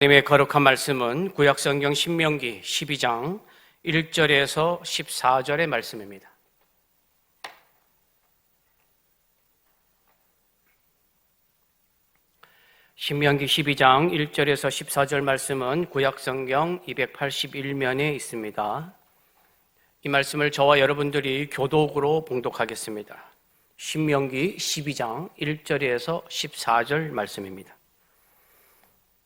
하나님의 거룩한 말씀은 구약성경 신명기 12장 1절에서 14절의 말씀입니다. 신명기 12장 1절에서 14절 말씀은 구약성경 281면에 있습니다. 이 말씀을 저와 여러분들이 교독으로 봉독하겠습니다. 신명기 12장 1절에서 14절 말씀입니다.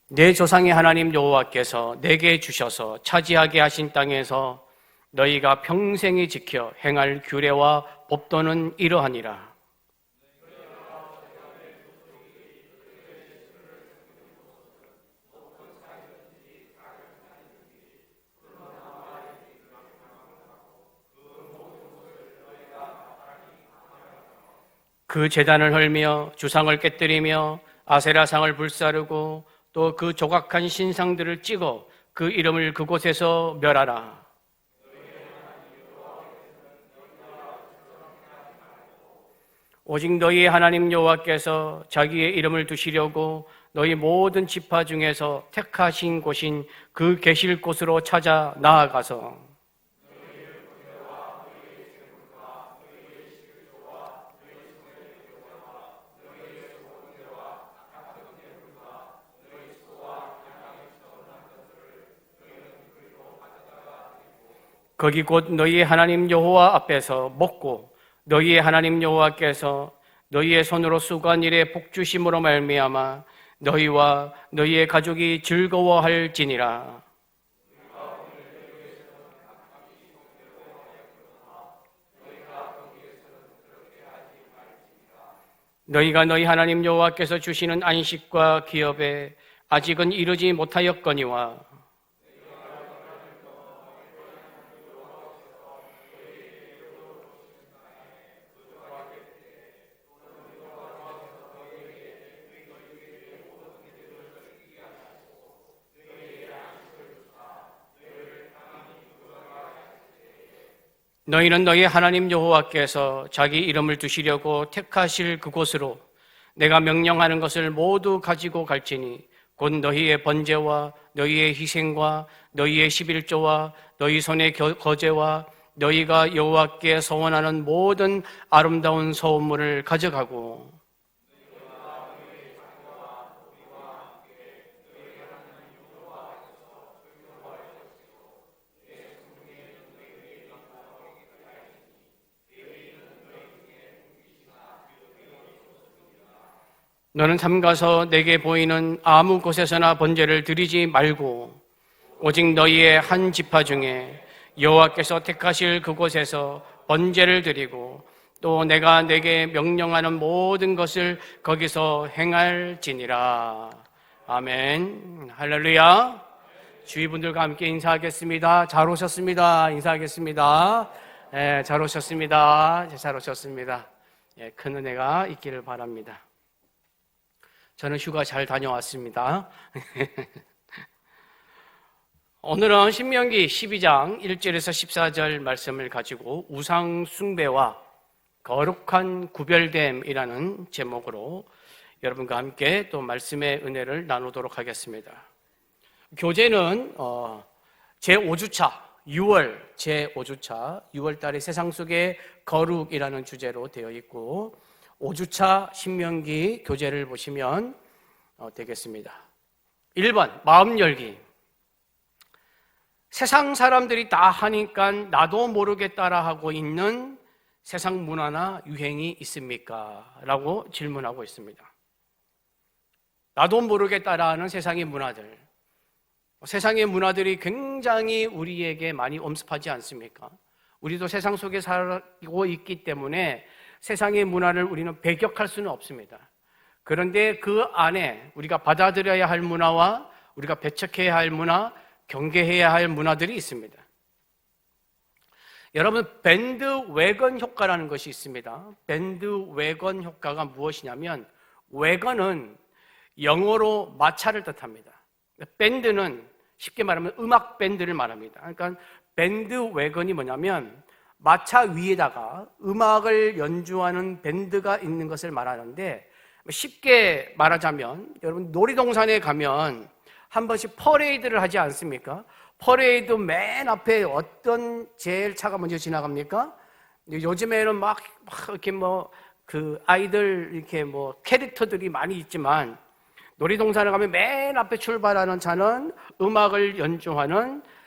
내 조상의 하나님 여호와께서 내게 주셔서 차지하게 하신 땅에서 너희가 평생에 지켜 행할 규례와 법도는 이러하니라. 그 제단을 헐며 주상을 깨뜨리며 아세라상을 불사르고 또 그 조각한 신상들을 찍어 그 이름을 그곳에서 멸하라. 오직 너희의 하나님 여호와께서 자기의 이름을 두시려고 너희 모든 지파 중에서 택하신 곳인 그 계실 곳으로 찾아 나아가서 거기 곧 너희의 하나님 여호와 앞에서 먹고 너희의 하나님 여호와께서 너희의 손으로 수고한 일에 복주심으로 말미암아 너희와 너희의 가족이 즐거워할지니라. 너희가 너희 하나님 여호와께서 주시는 안식과 기업에 아직은 이르지 못하였거니와 너희는 너희 하나님 여호와께서 자기 이름을 두시려고 택하실 그곳으로 내가 명령하는 것을 모두 가지고 갈지니 곧 너희의 번제와 너희의 희생과 너희의 11조와 너희 손의 거제와 너희가 여호와께 서원하는 모든 아름다운 소원물을 가져가고 너는 삼가서 내게 보이는 아무 곳에서나 번제를 드리지 말고 오직 너희의 한 지파 중에 여호와께서 택하실 그곳에서 번제를 드리고 또 내가 내게 명령하는 모든 것을 거기서 행할지니라. 아멘. 할렐루야. 주위 분들과 함께 인사하겠습니다. 잘 오셨습니다. 인사하겠습니다. 잘 오셨습니다. 잘 오셨습니다. 큰 은혜가 있기를 바랍니다. 저는 휴가 잘 다녀왔습니다. 오늘은 신명기 12장 1절에서 14절 말씀을 가지고 우상 숭배와 거룩한 구별됨이라는 제목으로 여러분과 함께 또 말씀의 은혜를 나누도록 하겠습니다. 교재는 제5주차 6월 제5주차 6월 달에 세상 속의 거룩이라는 주제로 되어 있고 5주차 신명기 교재를 보시면 되겠습니다. 1번 마음 열기. 세상 사람들이 다 하니까 나도 모르게 따라하고 있는 세상 문화나 유행이 있습니까? 라고 질문하고 있습니다. 나도 모르게 따라하는 세상의 문화들. 세상의 문화들이 굉장히 우리에게 많이 엄습하지 않습니까? 우리도 세상 속에 살고 있기 때문에 세상의 문화를 우리는 배격할 수는 없습니다. 그런데 그 안에 우리가 받아들여야 할 문화와 우리가 배척해야 할 문화, 경계해야 할 문화들이 있습니다. 여러분, 밴드웨건 효과라는 것이 있습니다. 밴드웨건 효과가 무엇이냐면 웨건은 영어로 마차를 뜻합니다. 밴드는 쉽게 말하면 음악 밴드를 말합니다. 그러니까 밴드웨건이 뭐냐면 마차 위에다가 음악을 연주하는 밴드가 있는 것을 말하는데 쉽게 말하자면 여러분 놀이동산에 가면 한 번씩 퍼레이드를 하지 않습니까? 퍼레이드 맨 앞에 어떤 제일 차가 먼저 지나갑니까? 요즘에는 막 이렇게 아이들 이렇게 캐릭터들이 많이 있지만, 놀이동산에 가면 맨 앞에 출발하는 차는 음악을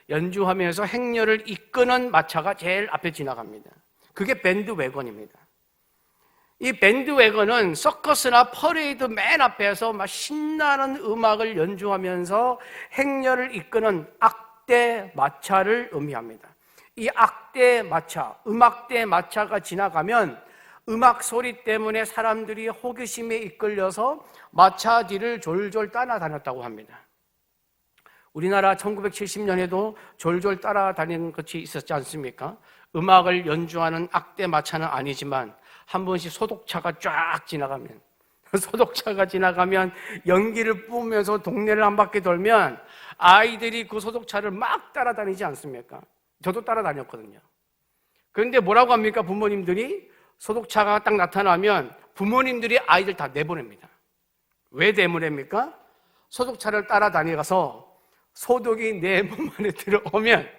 연주하면서 행렬을 이끄는 마차가 제일 앞에 지나갑니다. 그게 밴드 wä건입니다. 이 밴드 wä건은 서커스나 퍼레이드 맨 앞에서 막 신나는 음악을 연주하면서 행렬을 이끄는 악대 마차를 의미합니다. 이 악대 마차, 음악대 마차가 지나가면 음악 소리 때문에 사람들이 호기심에 이끌려서 마차 뒤를 졸졸 따라다녔다고 합니다. 우리나라 1970년에도 졸졸 따라다니는 것이 있었지 않습니까? 음악을 연주하는 악대 마차는 아니지만 한 번씩 소독차가 쫙 지나가면, 소독차가 지나가면 연기를 뿜으면서 동네를 한 바퀴 돌면 아이들이 그 소독차를 막 따라다니지 않습니까? 저도 따라다녔거든요. 그런데 뭐라고 합니까? 부모님들이 소독차가 딱 나타나면 부모님들이 아이들 다 내보냅니다. 왜 내보냅니까? 소독차를 따라다니면서 소독이 내 몸 안에 들어오면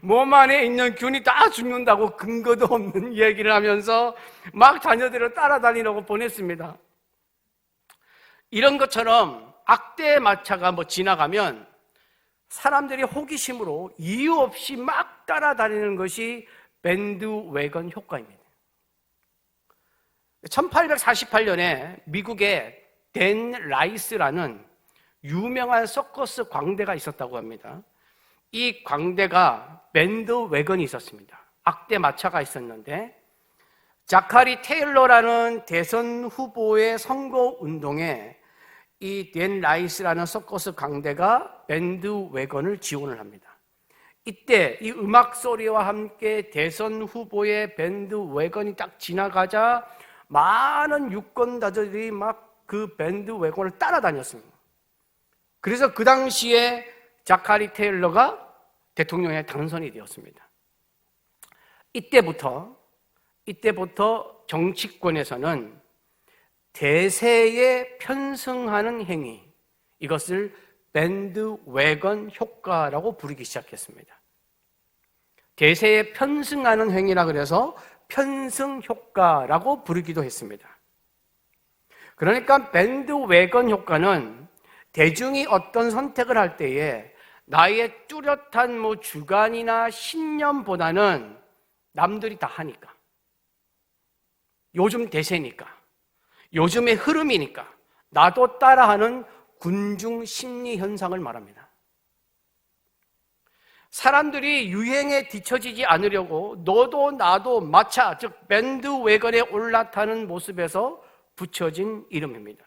몸 안에 있는 균이 다 죽는다고 근거도 없는 얘기를 하면서 막 자녀들을 따라다니라고 보냈습니다. 이런 것처럼 악대 마차가 지나가면 사람들이 호기심으로 이유 없이 막 따라다니는 것이 밴드 wä건 효과입니다. 1848년에 미국의 댄 라이스라는 유명한 서커스 광대가 있었다고 합니다. 이 광대가 밴드 wä건이 있었습니다. 악대 마차가 있었는데, 자카리 테일러라는 대선 후보의 선거 운동에 이 댄 라이스라는 서커스 광대가 밴드 wä건을 지원을 합니다. 이때 이 음악 소리와 함께 대선 후보의 밴드 wä건이 딱 지나가자 많은 유권자들이 막 그 밴드 wä건을 따라다녔습니다. 그래서 그 당시에 자카리 테일러가 대통령에 당선이 되었습니다. 이때부터 정치권에서는 대세에 편승하는 행위, 이것을 밴드 wä건 효과라고 부르기 시작했습니다. 대세에 편승하는 행위라 그래서 편승 효과라고 부르기도 했습니다. 그러니까 밴드 wä건 효과는 대중이 어떤 선택을 할 때에 나의 뚜렷한 주관이나 신념보다는 남들이 다 하니까, 요즘 대세니까, 요즘의 흐름이니까 나도 따라하는 군중 심리 현상을 말합니다. 사람들이 유행에 뒤처지지 않으려고 너도 나도 마차, 즉 밴드 wä건에 올라타는 모습에서 붙여진 이름입니다.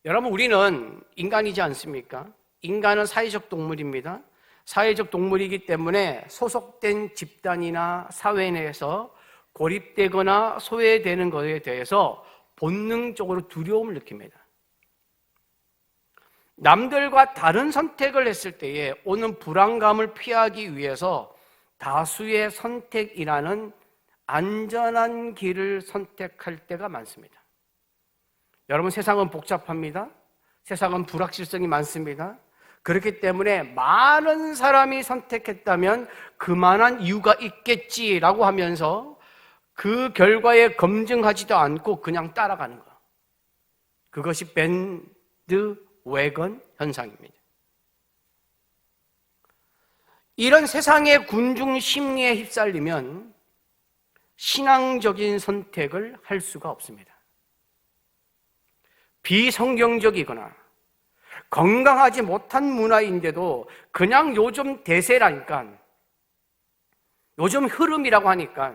여러분, 우리는 인간이지 않습니까? 인간은 사회적 동물입니다. 사회적 동물이기 때문에 소속된 집단이나 사회 내에서 고립되거나 소외되는 것에 대해서 본능적으로 두려움을 느낍니다. 남들과 다른 선택을 했을 때에 오는 불안감을 피하기 위해서 다수의 선택이라는 안전한 길을 선택할 때가 많습니다. 여러분, 세상은 복잡합니다. 세상은 불확실성이 많습니다. 그렇기 때문에 많은 사람이 선택했다면 그만한 이유가 있겠지라고 하면서 그 결과에 검증하지도 않고 그냥 따라가는 것, 그것이 밴드 wä건 현상입니다. 이런 세상의 군중 심리에 휩쓸리면 신앙적인 선택을 할 수가 없습니다. 비성경적이거나 건강하지 못한 문화인데도 그냥 요즘 대세라니까, 요즘 흐름이라고 하니까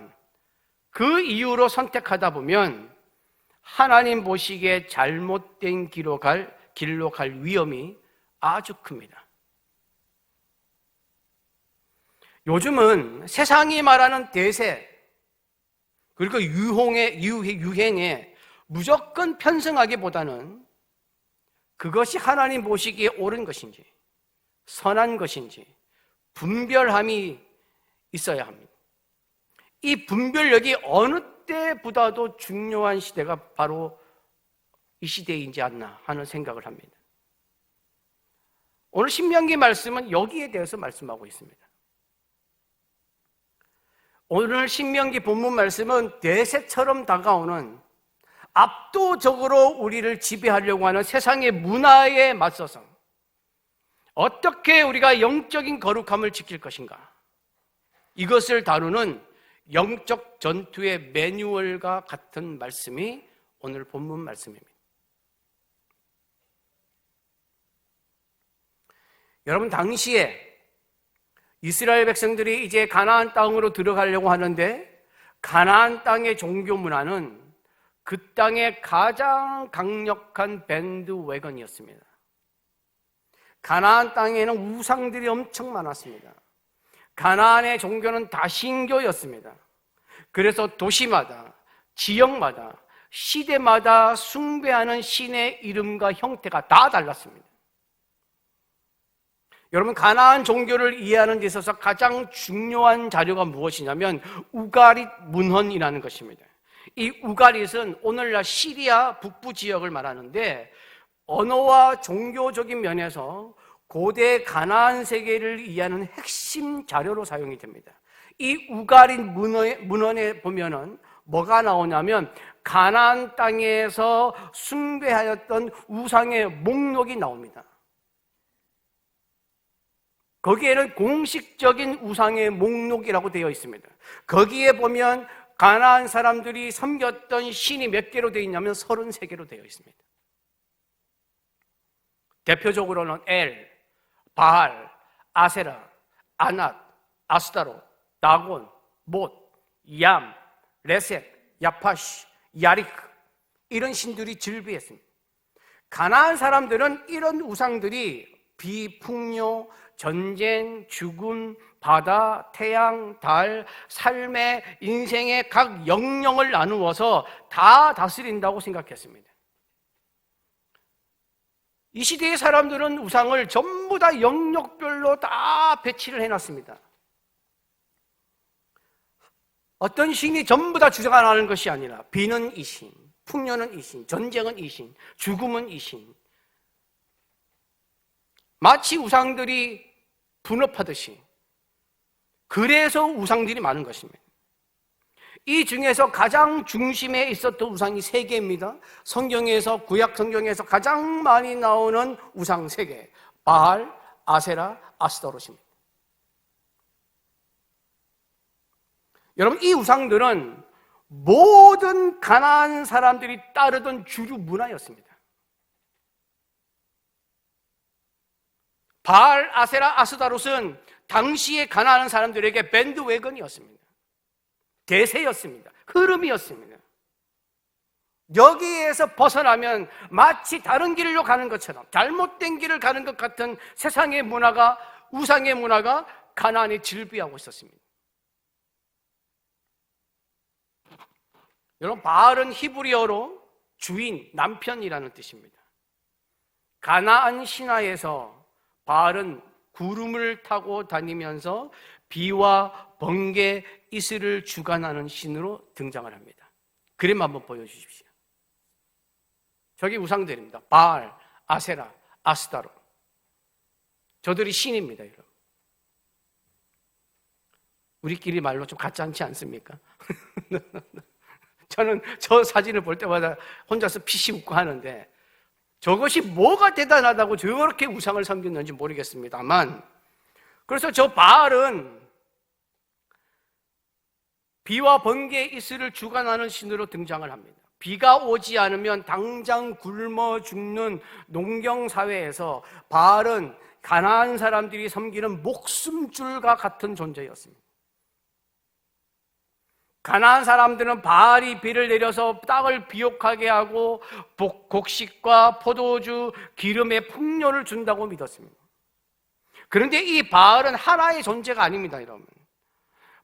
그 이유로 선택하다 보면 하나님 보시기에 잘못된 길로 갈 위험이 아주 큽니다. 요즘은 세상이 말하는 대세, 그리고 유행에 무조건 편승하기보다는 그것이 하나님 보시기에 옳은 것인지 선한 것인지 분별함이 있어야 합니다. 이 분별력이 어느 때보다도 중요한 시대가 바로 이 시대이지 않나 하는 생각을 합니다. 오늘 신명기 말씀은 여기에 대해서 말씀하고 있습니다. 오늘 신명기 본문 말씀은 대세처럼 다가오는 압도적으로 우리를 지배하려고 하는 세상의 문화에 맞서서 어떻게 우리가 영적인 거룩함을 지킬 것인가, 이것을 다루는 영적 전투의 매뉴얼과 같은 말씀이 오늘 본문 말씀입니다. 여러분, 당시에 이스라엘 백성들이 이제 가나안 땅으로 들어가려고 하는데, 가나안 땅의 종교 문화는 그 땅의 가장 강력한 밴드웨건이었습니다. 가나안 땅에는 우상들이 엄청 많았습니다. 가나안의 종교는 다 신교였습니다. 그래서 도시마다, 지역마다, 시대마다 숭배하는 신의 이름과 형태가 다 달랐습니다. 여러분, 가나안 종교를 이해하는 데 있어서 가장 중요한 자료가 무엇이냐면 우가릿 문헌이라는 것입니다. 이 우가릿은 오늘날 시리아 북부 지역을 말하는데, 언어와 종교적인 면에서 고대 가나안 세계를 이해하는 핵심 자료로 사용이 됩니다. 이 우가릿 문헌에 보면은 뭐가 나오냐면 가나안 땅에서 숭배하였던 우상의 목록이 나옵니다. 거기에는 공식적인 우상의 목록이라고 되어 있습니다. 거기에 보면 가나안 사람들이 섬겼던 신이 몇 개로 되어 있냐면 33개로 되어 있습니다. 대표적으로는 엘, 바알, 아세라, 아낫, 아스타로, 다곤, 못, 얌, 레셋, 야파시, 야리크, 이런 신들이 즐비했습니다. 가나안 사람들은 이런 우상들이 비풍요, 전쟁, 죽음, 바다, 태양, 달, 삶의, 인생의 각 영역을 나누어서 다 다스린다고 생각했습니다. 이 시대의 사람들은 우상을 전부 다 영역별로 다 배치를 해놨습니다. 어떤 신이 전부 다 주장하는 것이 아니라 비는 이 신, 풍요는 이 신, 전쟁은 이 신, 죽음은 이 신, 마치 우상들이 분업하듯이, 그래서 우상들이 많은 것입니다. 이 중에서 가장 중심에 있었던 우상이 3개입니다. 성경에서, 구약 성경에서 가장 많이 나오는 우상 3개, 바알, 아세라, 아스타롯입니다. 여러분, 이 우상들은 모든 가나안 사람들이 따르던 주류 문화였습니다. 바알, 아세라, 아스타롯은 당시에 가나안 사람들에게 밴드웨건이었습니다. 대세였습니다. 흐름이었습니다. 여기에서 벗어나면 마치 다른 길로 가는 것처럼, 잘못된 길을 가는 것 같은 세상의 문화가, 우상의 문화가 가나안에 즐비하고 있었습니다. 여러분, 바알은 히브리어로 주인, 남편이라는 뜻입니다. 가나안 신화에서 바알은 구름을 타고 다니면서 비와 번개, 이슬을 주관하는 신으로 등장을 합니다. 그림 한번 보여주십시오. 저기 우상들입니다. 바알, 아세라, 아스타롯. 저들이 신입니다, 여러분. 우리끼리 말로 좀 같지 않지 않습니까? 저는 저 사진을 볼 때마다 혼자서 피시 웃고 하는데, 저것이 뭐가 대단하다고 저렇게 우상을 섬겼는지 모르겠습니다만, 그래서 저 바알은 비와 번개, 이슬을 주관하는 신으로 등장을 합니다. 비가 오지 않으면 당장 굶어 죽는 농경사회에서 바알은 가나안 사람들이 섬기는 목숨줄과 같은 존재였습니다. 가나안 사람들은 바알이 비를 내려서 땅을 비옥하게 하고 곡식과 포도주, 기름의 풍요를 준다고 믿었습니다. 그런데 이 바알은 하나의 존재가 아닙니다, 여러분.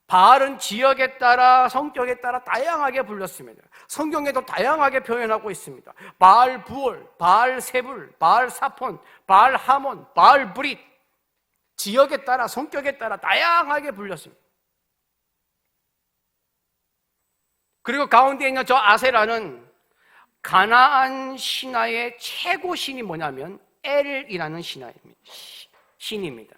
바알은 지역에 따라, 성격에 따라 다양하게 불렸습니다. 성경에도 다양하게 표현하고 있습니다. 바알 부올, 바알 세불, 바알 사폰, 바알 하몬, 바알 브릿, 지역에 따라, 성격에 따라 다양하게 불렸습니다. 그리고 가운데 있는 저 아세라는 가나안 신화의 최고 신이 뭐냐면 엘이라는 신입니다.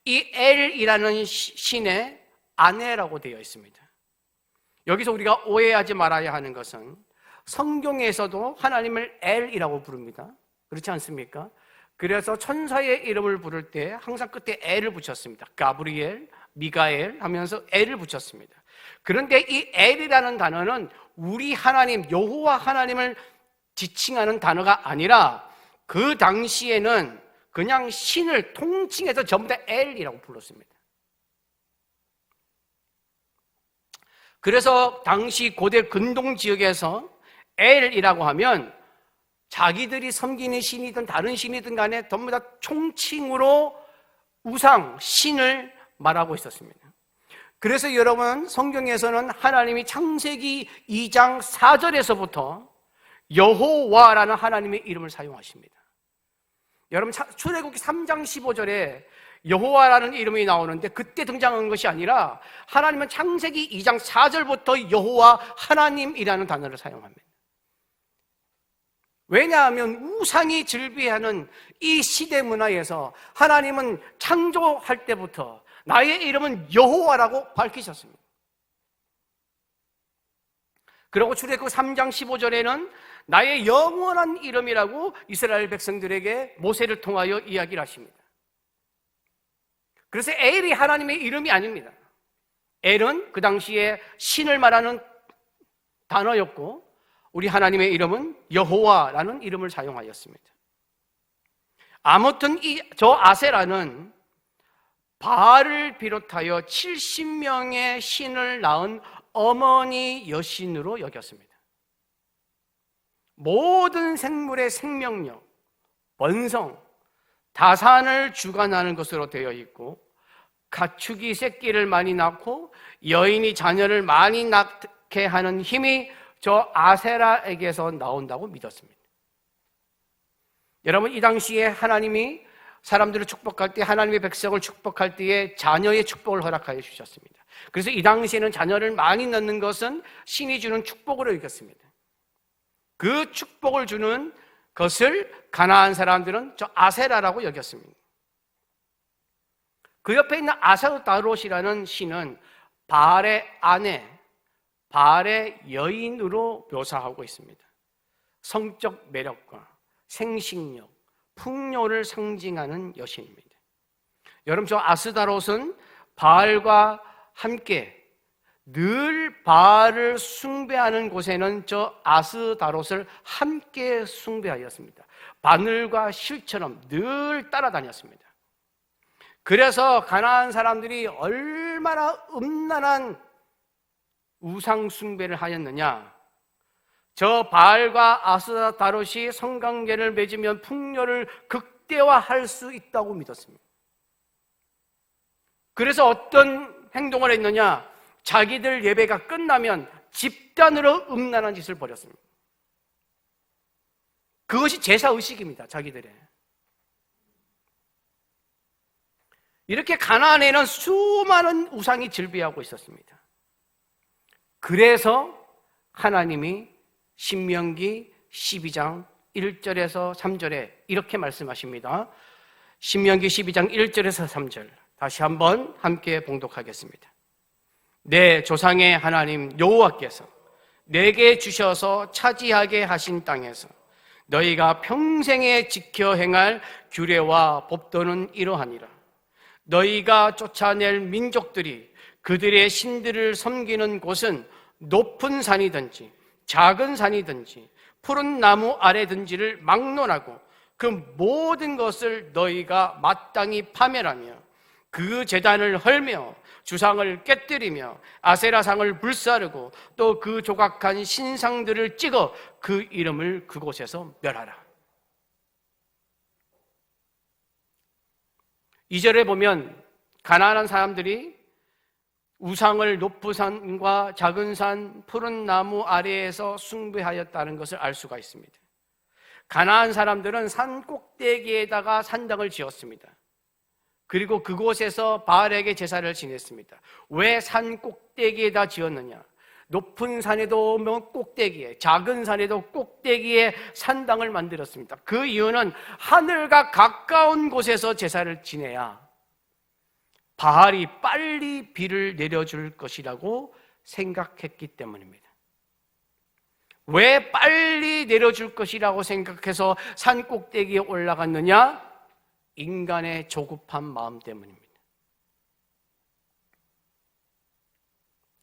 이 엘이라는 신의 아내라고 되어 있습니다. 여기서 우리가 오해하지 말아야 하는 것은 성경에서도 하나님을 엘이라고 부릅니다. 그렇지 않습니까? 그래서 천사의 이름을 부를 때 항상 끝에 엘을 붙였습니다. 가브리엘, 미가엘 하면서 엘을 붙였습니다. 그런데 이 엘이라는 단어는 우리 하나님, 여호와 하나님을 지칭하는 단어가 아니라 그 당시에는 그냥 신을 통칭해서 전부 다 엘이라고 불렀습니다. 그래서 당시 고대 근동 지역에서 엘이라고 하면 자기들이 섬기는 신이든 다른 신이든 간에 전부 다 총칭으로 우상, 신을 말하고 있었습니다. 그래서 여러분, 성경에서는 하나님이 창세기 2장 4절에서부터 여호와라는 하나님의 이름을 사용하십니다. 여러분, 출애굽기 3장 15절에 여호와라는 이름이 나오는데 그때 등장한 것이 아니라 하나님은 창세기 2장 4절부터 여호와 하나님이라는 단어를 사용합니다. 왜냐하면 우상이 즐비하는 이 시대 문화에서 하나님은 창조할 때부터 나의 이름은 여호와라고 밝히셨습니다. 그리고 출애굽 3장 15절에는 나의 영원한 이름이라고 이스라엘 백성들에게 모세를 통하여 이야기를 하십니다. 그래서 엘이 하나님의 이름이 아닙니다. 엘은 그 당시에 신을 말하는 단어였고 우리 하나님의 이름은 여호와라는 이름을 사용하였습니다. 아무튼 저 아세라는 바알을 비롯하여 70명의 신을 낳은 어머니 여신으로 여겼습니다. 모든 생물의 생명력, 번성, 다산을 주관하는 것으로 되어 있고 가축이 새끼를 많이 낳고 여인이 자녀를 많이 낳게 하는 힘이 저 아세라에게서 나온다고 믿었습니다. 여러분, 이 당시에 하나님이 사람들을 축복할 때, 하나님의 백성을 축복할 때에 자녀의 축복을 허락하여 주셨습니다. 그래서 이 당시에는 자녀를 많이 낳는 것은 신이 주는 축복으로 여겼습니다. 그 축복을 주는 것을 가나안 사람들은 저 아세라라고 여겼습니다. 그 옆에 있는 아스타롯이라는 신은 바알의 아내, 바알의 여인으로 묘사하고 있습니다. 성적 매력과 생식력, 풍요를 상징하는 여신입니다. 여러분, 저 아스타롯은 바알과 함께 늘 바알을 숭배하는 곳에는 저 아스타롯을 함께 숭배하였습니다. 바늘과 실처럼 늘 따라다녔습니다. 그래서 가나안 사람들이 얼마나 음란한 우상 숭배를 하였느냐, 저 바알과 아스타롯이 성관계를 맺으면 풍요를 극대화할 수 있다고 믿었습니다. 그래서 어떤 행동을 했느냐, 자기들 예배가 끝나면 집단으로 음란한 짓을 벌였습니다. 그것이 제사의식입니다, 자기들의. 이렇게 가나안에는 수많은 우상이 즐비하고 있었습니다. 그래서 하나님이 신명기 12장 1절에서 3절에 이렇게 말씀하십니다. 신명기 12장 1절에서 3절 다시 한번 함께 봉독하겠습니다. 내 조상의 하나님 여호와께서 내게 주셔서 차지하게 하신 땅에서 너희가 평생에 지켜 행할 규례와 법도는 이러하니라. 너희가 쫓아낼 민족들이 그들의 신들을 섬기는 곳은 높은 산이든지 작은 산이든지 푸른 나무 아래든지를 막론하고 그 모든 것을 너희가 마땅히 파멸하며 그 제단을 헐며 주상을 깨뜨리며 아세라상을 불사르고 또 그 조각한 신상들을 찍어 그 이름을 그곳에서 멸하라. 2절에 보면 가나안 사람들이 우상을 높은 산과 작은 산, 푸른 나무 아래에서 숭배하였다는 것을 알 수가 있습니다. 가나안 사람들은 산 꼭대기에다가 산당을 지었습니다. 그리고 그곳에서 바알에게 제사를 지냈습니다. 왜 산 꼭대기에다 지었느냐? 높은 산에도 꼭대기에, 작은 산에도 꼭대기에 산당을 만들었습니다. 그 이유는 하늘과 가까운 곳에서 제사를 지내야 바알이 빨리 비를 내려줄 것이라고 생각했기 때문입니다. 왜 빨리 내려줄 것이라고 생각해서 산 꼭대기에 올라갔느냐? 인간의 조급한 마음 때문입니다.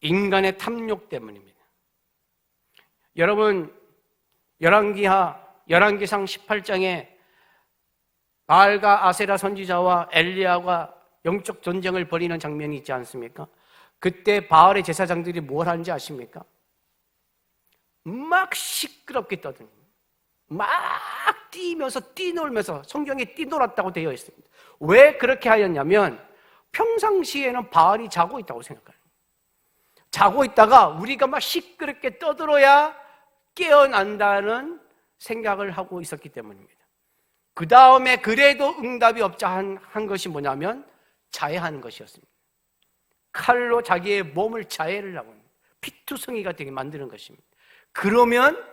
인간의 탐욕 때문입니다. 여러분, 열왕기상 18장에 바알과 아세라 선지자와 엘리야가 영적 전쟁을 벌이는 장면이 있지 않습니까? 그때 바알의 제사장들이 뭘 하는지 아십니까? 막 시끄럽게 떠드는, 막 뛰면서 뛰놀면서, 성경에 뛰놀았다고 되어 있습니다. 왜 그렇게 하였냐면 평상시에는 바알이 자고 있다고 생각해요. 자고 있다가 우리가 막 시끄럽게 떠들어야 깨어난다는 생각을 하고 있었기 때문입니다. 그 다음에 그래도 응답이 없자 한 것이 뭐냐면 자해하는 것이었습니다. 칼로 자기의 몸을 자해를 하고 피투성이가 되게 만드는 것입니다. 그러면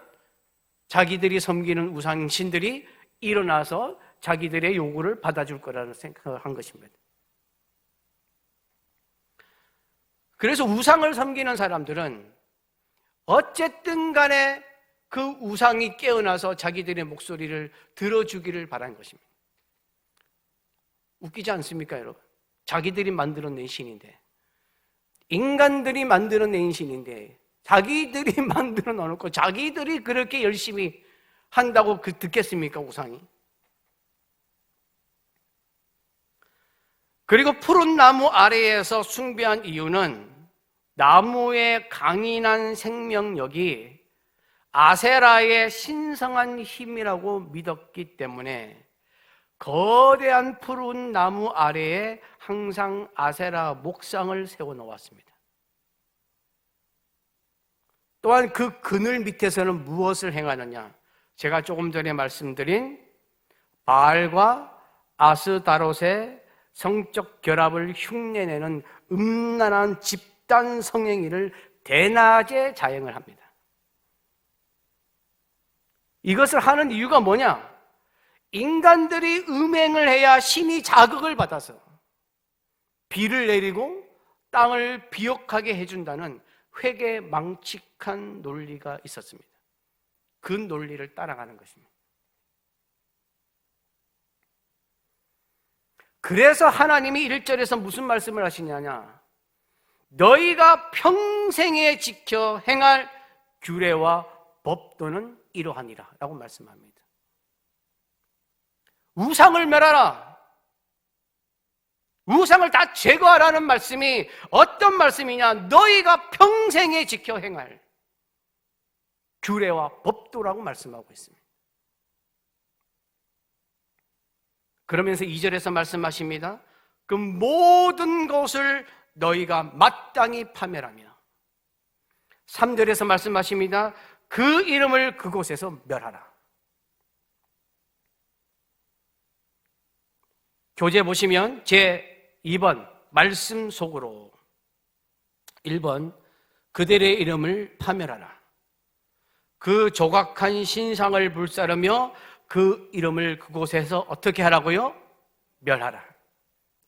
자기들이 섬기는 우상신들이 일어나서 자기들의 요구를 받아줄 거라는 생각을 한 것입니다. 그래서 우상을 섬기는 사람들은 어쨌든 간에 그 우상이 깨어나서 자기들의 목소리를 들어주기를 바란 것입니다. 웃기지 않습니까, 여러분? 자기들이 만들어낸 신인데, 인간들이 만들어낸 신인데, 자기들이 만들어 놓고 자기들이 그렇게 열심히 한다고 듣겠습니까, 우상이? 그리고 푸른 나무 아래에서 숭배한 이유는 나무의 강인한 생명력이 아세라의 신성한 힘이라고 믿었기 때문에 거대한 푸른 나무 아래에 항상 아세라 목상을 세워놓았습니다. 또한 그 그늘 밑에서는 무엇을 행하느냐? 제가 조금 전에 말씀드린 바알과 아스다롯의 성적 결합을 흉내내는 음란한 집단 성행위를 대낮에 자행을 합니다. 이것을 하는 이유가 뭐냐? 인간들이 음행을 해야 신이 자극을 받아서 비를 내리고 땅을 비옥하게 해준다는 회개망측한 논리가 있었습니다. 그 논리를 따라가는 것입니다. 그래서 하나님이 1절에서 무슨 말씀을 하시냐냐? 너희가 평생에 지켜 행할 규례와 법도는 이러하니라 라고 말씀합니다. 우상을 멸하라, 우상을 다 제거하라는 말씀이 어떤 말씀이냐? 너희가 평생에 지켜 행할 규례와 법도라고 말씀하고 있습니다. 그러면서 2절에서 말씀하십니다. 그 모든 것을 너희가 마땅히 파멸하며, 3절에서 말씀하십니다. 그 이름을 그곳에서 멸하라. 교재 보시면 제 2번 말씀 속으로 1번 그들의 이름을 파멸하라. 그 조각한 신상을 불사르며 그 이름을 그곳에서 어떻게 하라고요? 멸하라.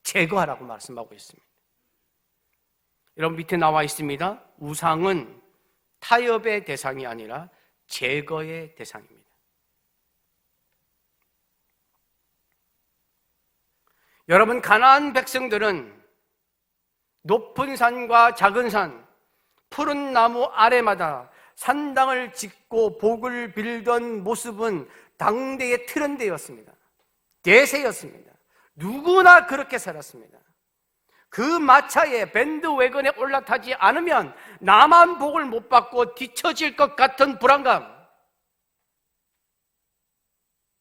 제거하라고 말씀하고 있습니다. 여러분 밑에 나와 있습니다. 우상은 타협의 대상이 아니라 제거의 대상입니다. 여러분, 가나안 백성들은 높은 산과 작은 산, 푸른 나무 아래마다 산당을 짓고 복을 빌던 모습은 당대의 트렌드였습니다. 대세였습니다. 누구나 그렇게 살았습니다. 그 마차에 밴드웨건에 올라타지 않으면 나만 복을 못 받고 뒤처질 것 같은 불안감,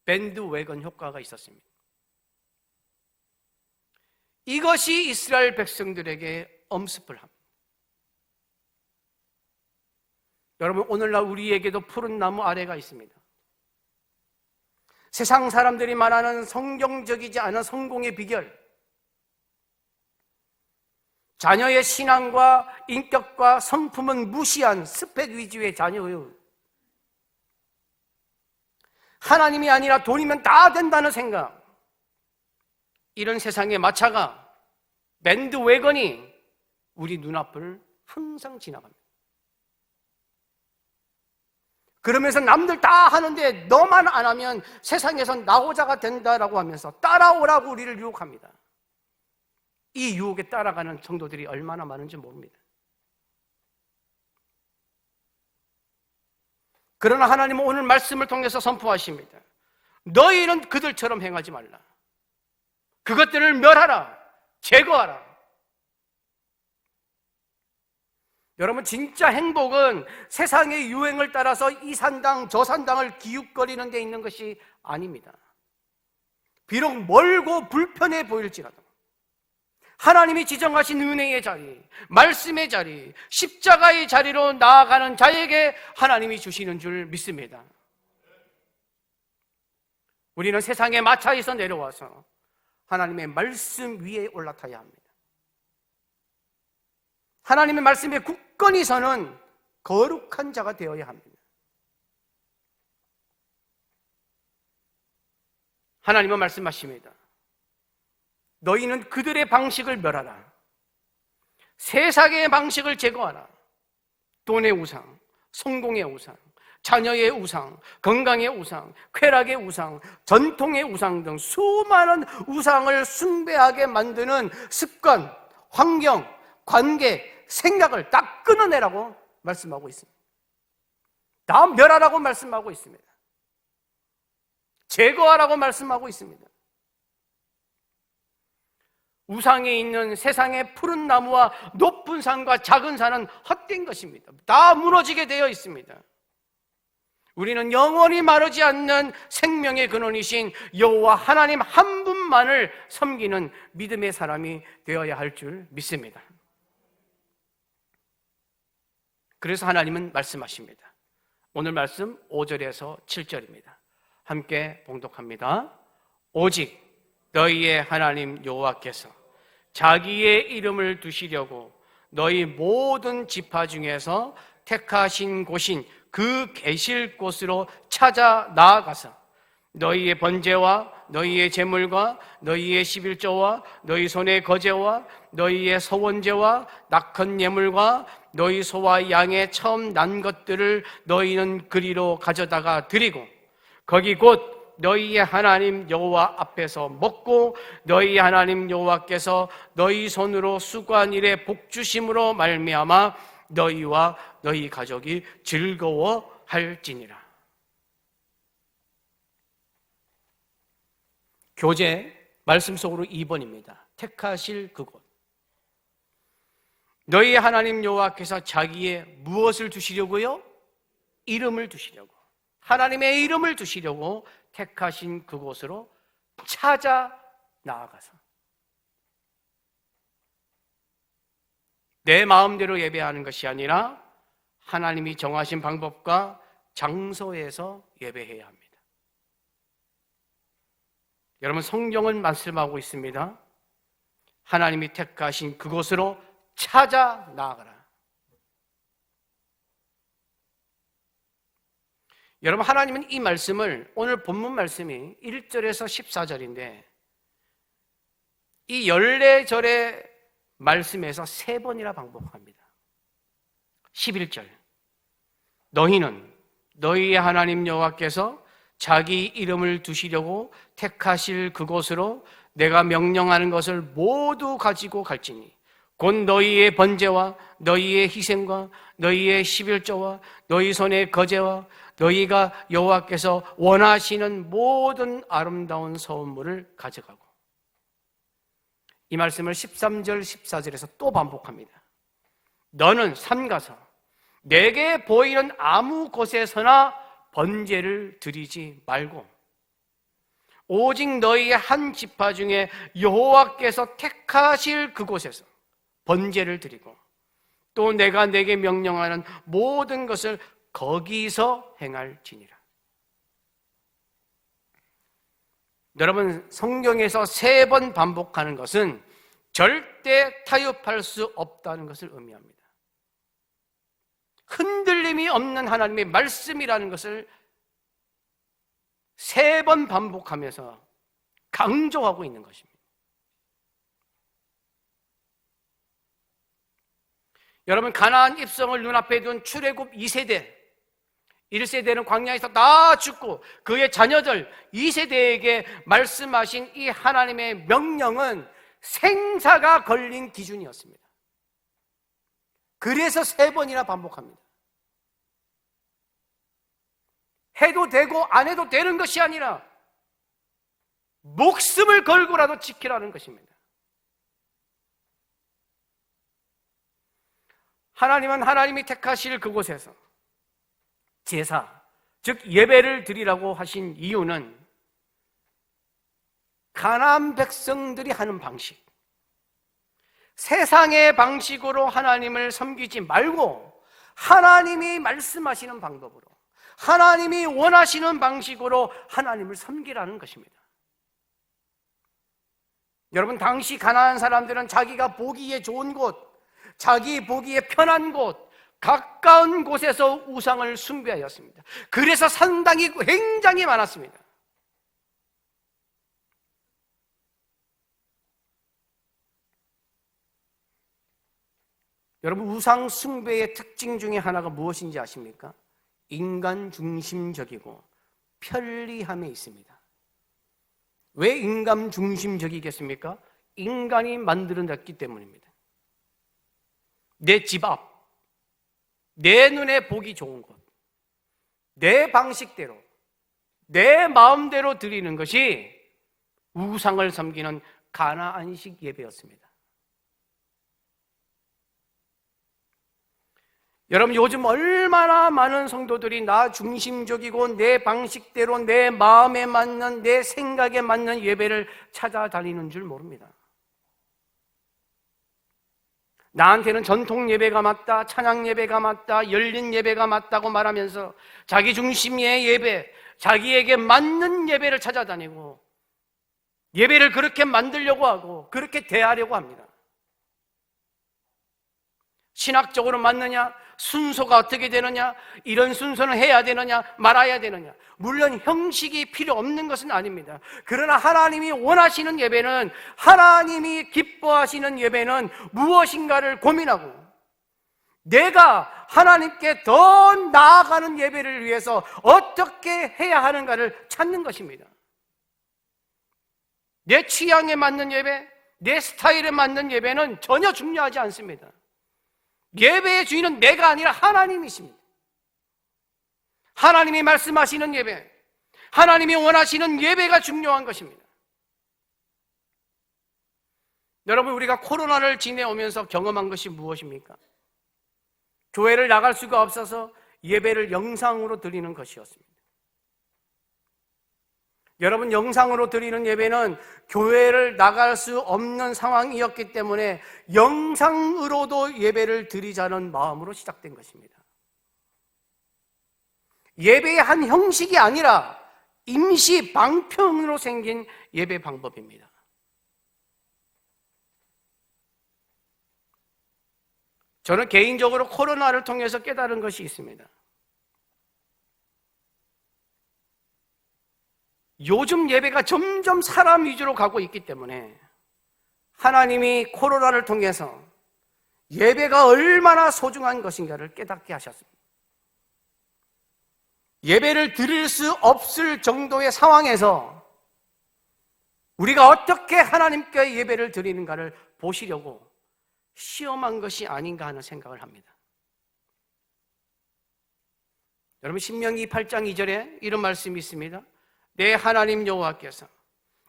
밴드웨건 효과가 있었습니다. 이것이 이스라엘 백성들에게 엄습을 합니다. 여러분, 오늘날 우리에게도 푸른 나무 아래가 있습니다. 세상 사람들이 말하는 성경적이지 않은 성공의 비결, 자녀의 신앙과 인격과 성품은 무시한 스펙 위주의 자녀예요. 하나님이 아니라 돈이면 다 된다는 생각, 이런 세상의 마차가, 밴드웨건이 우리 눈앞을 항상 지나갑니다. 그러면서 남들 다 하는데 너만 안 하면 세상에선 나호자가 된다라고 하면서 따라오라고 우리를 유혹합니다. 이 유혹에 따라가는 성도들이 얼마나 많은지 모릅니다. 그러나 하나님은 오늘 말씀을 통해서 선포하십니다. 너희는 그들처럼 행하지 말라. 그것들을 멸하라. 제거하라. 여러분, 진짜 행복은 세상의 유행을 따라서 이 산당 저 산당을 기웃거리는 데 있는 것이 아닙니다. 비록 멀고 불편해 보일지라도 하나님이 지정하신 은혜의 자리, 말씀의 자리, 십자가의 자리로 나아가는 자에게 하나님이 주시는 줄 믿습니다. 우리는 세상의 마차에서 내려와서 하나님의 말씀 위에 올라타야 합니다. 하나님의 말씀에 굳건히 서는 거룩한 자가 되어야 합니다. 하나님은 말씀하십니다. 너희는 그들의 방식을 멸하라. 세상의 방식을 제거하라. 돈의 우상, 성공의 우상, 자녀의 우상, 건강의 우상, 쾌락의 우상, 전통의 우상 등 수많은 우상을 숭배하게 만드는 습관, 환경, 관계, 생각을 다 끊어내라고 말씀하고 있습니다. 다 멸하라고 말씀하고 있습니다. 제거하라고 말씀하고 있습니다. 우상에 있는 세상의 푸른 나무와 높은 산과 작은 산은 헛된 것입니다. 다 무너지게 되어 있습니다. 우리는 영원히 마르지 않는 생명의 근원이신 여호와 하나님 한 분만을 섬기는 믿음의 사람이 되어야 할 줄 믿습니다. 그래서 하나님은 말씀하십니다. 오늘 말씀 5절에서 7절입니다. 함께 봉독합니다. 오직 너희의 하나님 여호와께서 자기의 이름을 두시려고 너희 모든 지파 중에서 택하신 곳인 그 계실 곳으로 찾아 나아가서 너희의 번제와 너희의 제물과 너희의 11조와 너희 손의 거제와 너희의 서원제와 낙헌 예물과 너희 소와 양의 처음 난 것들을 너희는 그리로 가져다가 드리고 거기 곧 너희의 하나님 여호와 앞에서 먹고 너희 하나님 여호와께서 너희 손으로 수고한 일에 복 주심으로 말미암아 너희와 너희 가족이 즐거워할지니라. 교재 말씀 속으로 2번입니다. 택하실 그곳. 너희 하나님 여호와께서 자기의 무엇을 두시려고요? 이름을 두시려고. 하나님의 이름을 두시려고 택하신 그곳으로 찾아 나아가서 내 마음대로 예배하는 것이 아니라 하나님이 정하신 방법과 장소에서 예배해야 합니다. 여러분, 성경은 말씀하고 있습니다. 하나님이 택하신 그곳으로 찾아 나아가라. 여러분, 하나님은 이 말씀을, 오늘 본문 말씀이 1절에서 14절인데 이 14절의 말씀에서 3번이나 반복합니다. 11절, 너희는 너희의 하나님 여호와께서 자기 이름을 두시려고 택하실 그곳으로 내가 명령하는 것을 모두 가지고 갈지니 곧 너희의 번제와 너희의 희생과 너희의 11조와 너희 손의 거제와 너희가 여호와께서 원하시는 모든 아름다운 선물을 가져가고, 이 말씀을 13절 14절에서 또 반복합니다. 너는 산 가서 내게 보이는 아무 곳에서나 번제를 드리지 말고 오직 너희의 한 지파 중에 여호와께서 택하실 그곳에서 번제를 드리고 또 내가 내게 명령하는 모든 것을 거기서 행할지니라. 여러분, 성경에서 3번 반복하는 것은 절대 타협할 수 없다는 것을 의미합니다. 흔들림이 없는 하나님의 말씀이라는 것을 3번 반복하면서 강조하고 있는 것입니다. 여러분, 가나안 입성을 눈앞에 둔 출애굽 2세대, 1세대는 광야에서 다 죽고 그의 자녀들 2세대에게 말씀하신 이 하나님의 명령은 생사가 걸린 기준이었습니다. 그래서 3번이나 반복합니다. 해도 되고 안 해도 되는 것이 아니라 목숨을 걸고라도 지키라는 것입니다. 하나님은 하나님이 택하실 그곳에서 제사, 즉 예배를 드리라고 하신 이유는 가나안 백성들이 하는 방식, 세상의 방식으로 하나님을 섬기지 말고 하나님이 말씀하시는 방법으로, 하나님이 원하시는 방식으로 하나님을 섬기라는 것입니다. 여러분, 당시 가나안 사람들은 자기가 보기에 좋은 곳, 자기 보기에 편한 곳, 가까운 곳에서 우상을 숭배하였습니다. 그래서 산당이 굉장히 많았습니다. 여러분, 우상 숭배의 특징 중에 하나가 무엇인지 아십니까? 인간 중심적이고 편리함에 있습니다. 왜 인간 중심적이겠습니까? 인간이 만들어냈기 때문입니다. 내 집 앞, 내 눈에 보기 좋은 곳, 내 방식대로, 내 마음대로 드리는 것이 우상을 섬기는 가나안식 예배였습니다. 여러분, 요즘 얼마나 많은 성도들이 나 중심적이고 내 방식대로 내 마음에 맞는, 내 생각에 맞는 예배를 찾아다니는 줄 모릅니다. 나한테는 전통 예배가 맞다, 찬양 예배가 맞다, 열린 예배가 맞다고 말하면서 자기 중심의 예배, 자기에게 맞는 예배를 찾아다니고 예배를 그렇게 만들려고 하고 그렇게 대하려고 합니다. 신학적으로 맞느냐? 순서가 어떻게 되느냐? 이런 순서는 해야 되느냐? 말아야 되느냐? 물론 형식이 필요 없는 것은 아닙니다. 그러나 하나님이 원하시는 예배는, 하나님이 기뻐하시는 예배는 무엇인가를 고민하고 내가 하나님께 더 나아가는 예배를 위해서 어떻게 해야 하는가를 찾는 것입니다. 내 취향에 맞는 예배, 내 스타일에 맞는 예배는 전혀 중요하지 않습니다. 예배의 주인은 내가 아니라 하나님이십니다. 하나님이 말씀하시는 예배, 하나님이 원하시는 예배가 중요한 것입니다. 여러분, 우리가 코로나를 지내오면서 경험한 것이 무엇입니까? 교회를 나갈 수가 없어서 예배를 영상으로 드리는 것이었습니다. 여러분, 영상으로 드리는 예배는 교회를 나갈 수 없는 상황이었기 때문에 영상으로도 예배를 드리자는 마음으로 시작된 것입니다. 예배의 한 형식이 아니라 임시 방편으로 생긴 예배 방법입니다. 저는 개인적으로 코로나를 통해서 깨달은 것이 있습니다. 요즘 예배가 점점 사람 위주로 가고 있기 때문에 하나님이 코로나를 통해서 예배가 얼마나 소중한 것인가를 깨닫게 하셨습니다. 예배를 드릴 수 없을 정도의 상황에서 우리가 어떻게 하나님께 예배를 드리는가를 보시려고 시험한 것이 아닌가 하는 생각을 합니다. 여러분, 신명기 8장 2절에 이런 말씀이 있습니다. 내 하나님 여호와께서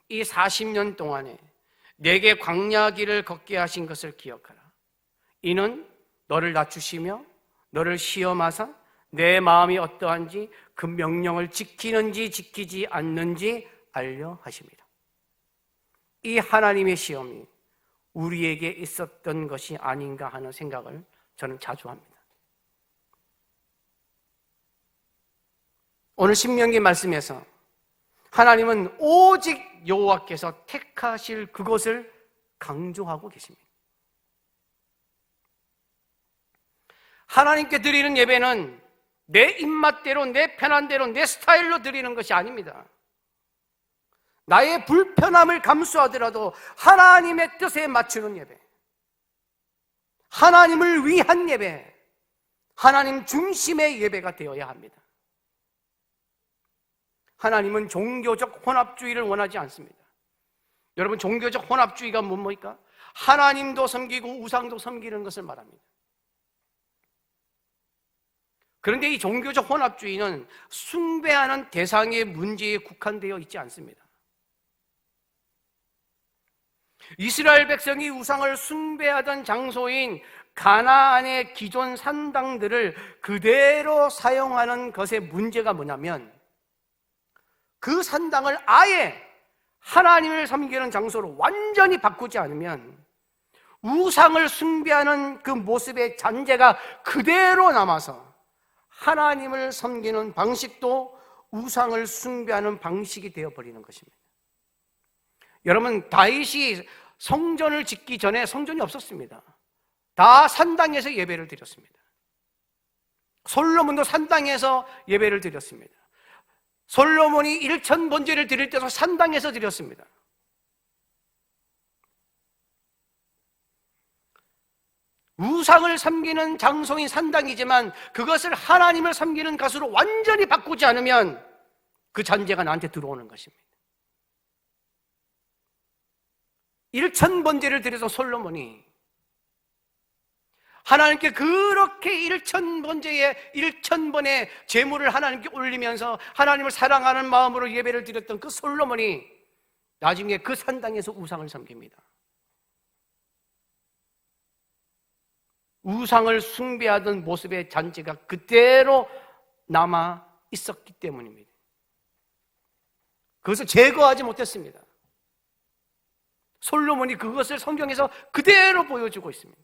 이 40년 동안에 내게 광야 길을 걷게 하신 것을 기억하라. 이는 너를 낮추시며 너를 시험하사 내 마음이 어떠한지 그 명령을 지키는지 지키지 않는지 알려 하십니다. 이 하나님의 시험이 우리에게 있었던 것이 아닌가 하는 생각을 저는 자주 합니다. 오늘 신명기 말씀에서 하나님은 오직 여호와께서 택하실 그것을 강조하고 계십니다. 하나님께 드리는 예배는 내 입맛대로, 내 편한대로, 내 스타일로 드리는 것이 아닙니다. 나의 불편함을 감수하더라도 하나님의 뜻에 맞추는 예배, 하나님을 위한 예배, 하나님 중심의 예배가 되어야 합니다. 하나님은 종교적 혼합주의를 원하지 않습니다. 여러분, 종교적 혼합주의가 뭡니까? 하나님도 섬기고 우상도 섬기는 것을 말합니다. 그런데 이 종교적 혼합주의는 숭배하는 대상의 문제에 국한되어 있지 않습니다. 이스라엘 백성이 우상을 숭배하던 장소인 가나안의 기존 산당들을 그대로 사용하는 것의 문제가 뭐냐면, 그 산당을 아예 하나님을 섬기는 장소로 완전히 바꾸지 않으면 우상을 숭배하는 그 모습의 잔재가 그대로 남아서 하나님을 섬기는 방식도 우상을 숭배하는 방식이 되어버리는 것입니다. 여러분, 다윗이 성전을 짓기 전에 성전이 없었습니다. 다 산당에서 예배를 드렸습니다. 솔로몬도 산당에서 예배를 드렸습니다. 솔로몬이 1,000번제를 드릴 때도 산당에서 드렸습니다. 우상을 섬기는 장소인 산당이지만 그것을 하나님을 섬기는 곳으로 완전히 바꾸지 않으면 그 잔재가 나한테 들어오는 것입니다. 1,000번제를 드려서 솔로몬이 하나님께 그렇게 1,000번제에 1,000번의 제물을 하나님께 올리면서 하나님을 사랑하는 마음으로 예배를 드렸던 그 솔로몬이 나중에 그 산당에서 우상을 섬깁니다. 우상을 숭배하던 모습의 잔재가 그대로 남아 있었기 때문입니다. 그것을 제거하지 못했습니다. 솔로몬이 그것을 성경에서 그대로 보여주고 있습니다.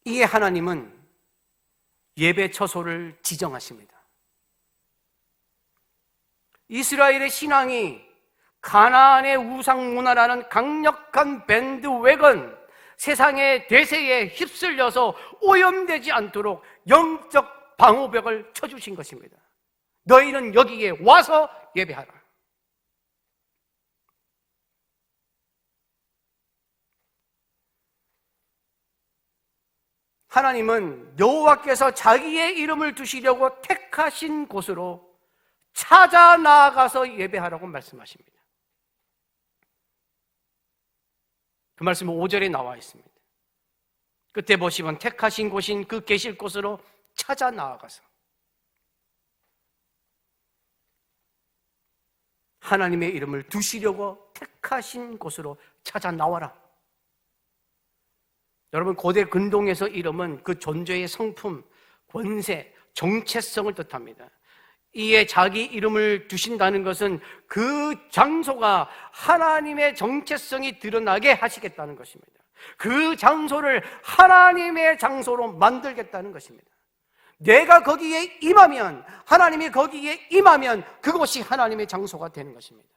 이에 하나님은 예배 처소를 지정하십니다. 이스라엘의 신앙이 가나안의 우상 문화라는 강력한 밴드웨건, 세상의 대세에 휩쓸려서 오염되지 않도록 영적 방호벽을 쳐주신 것입니다. 너희는 여기에 와서 예배하라. 하나님은 여호와께서 자기의 이름을 두시려고 택하신 곳으로 찾아 나아가서 예배하라고 말씀하십니다. 그 말씀은 5절에 나와 있습니다. 끝에 보시면 택하신 곳인 그 계실 곳으로 찾아 나아가서 하나님의 이름을 두시려고 택하신 곳으로 찾아 나와라. 여러분, 고대 근동에서 이름은 그 존재의 성품, 권세, 정체성을 뜻합니다. 이에 자기 이름을 두신다는 것은 그 장소가 하나님의 정체성이 드러나게 하시겠다는 것입니다. 그 장소를 하나님의 장소로 만들겠다는 것입니다. 내가 거기에 임하면, 하나님이 거기에 임하면 그곳이 하나님의 장소가 되는 것입니다.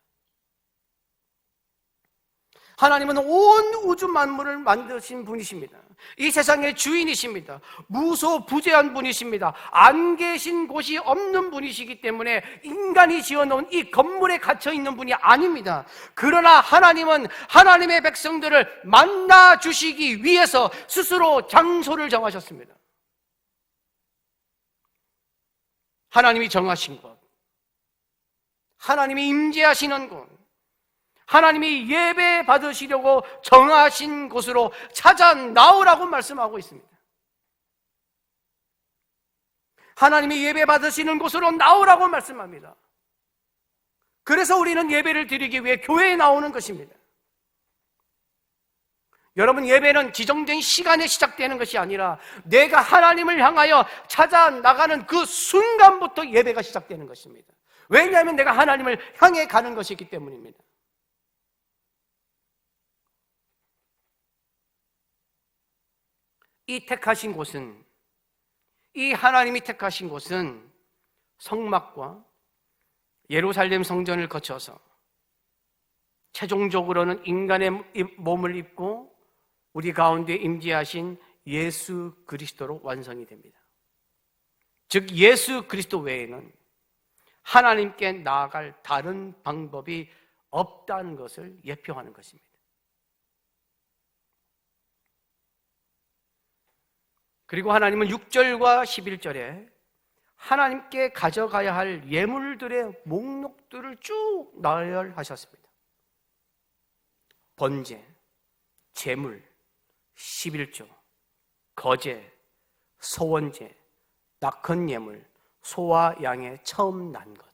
하나님은 온 우주 만물을 만드신 분이십니다. 이 세상의 주인이십니다. 무소부재한 분이십니다. 안 계신 곳이 없는 분이시기 때문에 인간이 지어놓은 이 건물에 갇혀있는 분이 아닙니다. 그러나 하나님은 하나님의 백성들을 만나주시기 위해서 스스로 장소를 정하셨습니다. 하나님이 정하신 곳, 하나님이 임재하시는 곳, 하나님이 예배 받으시려고 정하신 곳으로 찾아 나오라고 말씀하고 있습니다. 하나님이 예배 받으시는 곳으로 나오라고 말씀합니다. 그래서 우리는 예배를 드리기 위해 교회에 나오는 것입니다. 여러분, 예배는 지정된 시간에 시작되는 것이 아니라 내가 하나님을 향하여 찾아 나가는 그 순간부터 예배가 시작되는 것입니다. 왜냐하면 내가 하나님을 향해 가는 것이기 때문입니다. 이 택하신 곳은, 이 하나님이 택하신 곳은 성막과 예루살렘 성전을 거쳐서 최종적으로는 인간의 몸을 입고 우리 가운데 임재하신 예수 그리스도로 완성이 됩니다. 즉 예수 그리스도 외에는 하나님께 나아갈 다른 방법이 없다는 것을 예표하는 것입니다. 그리고 하나님은 6절과 11절에 하나님께 가져가야 할 예물들의 목록들을 쭉 나열하셨습니다. 번제, 제물, 11조, 거제, 소원제, 낙헌 예물, 소와 양의 처음 난 것.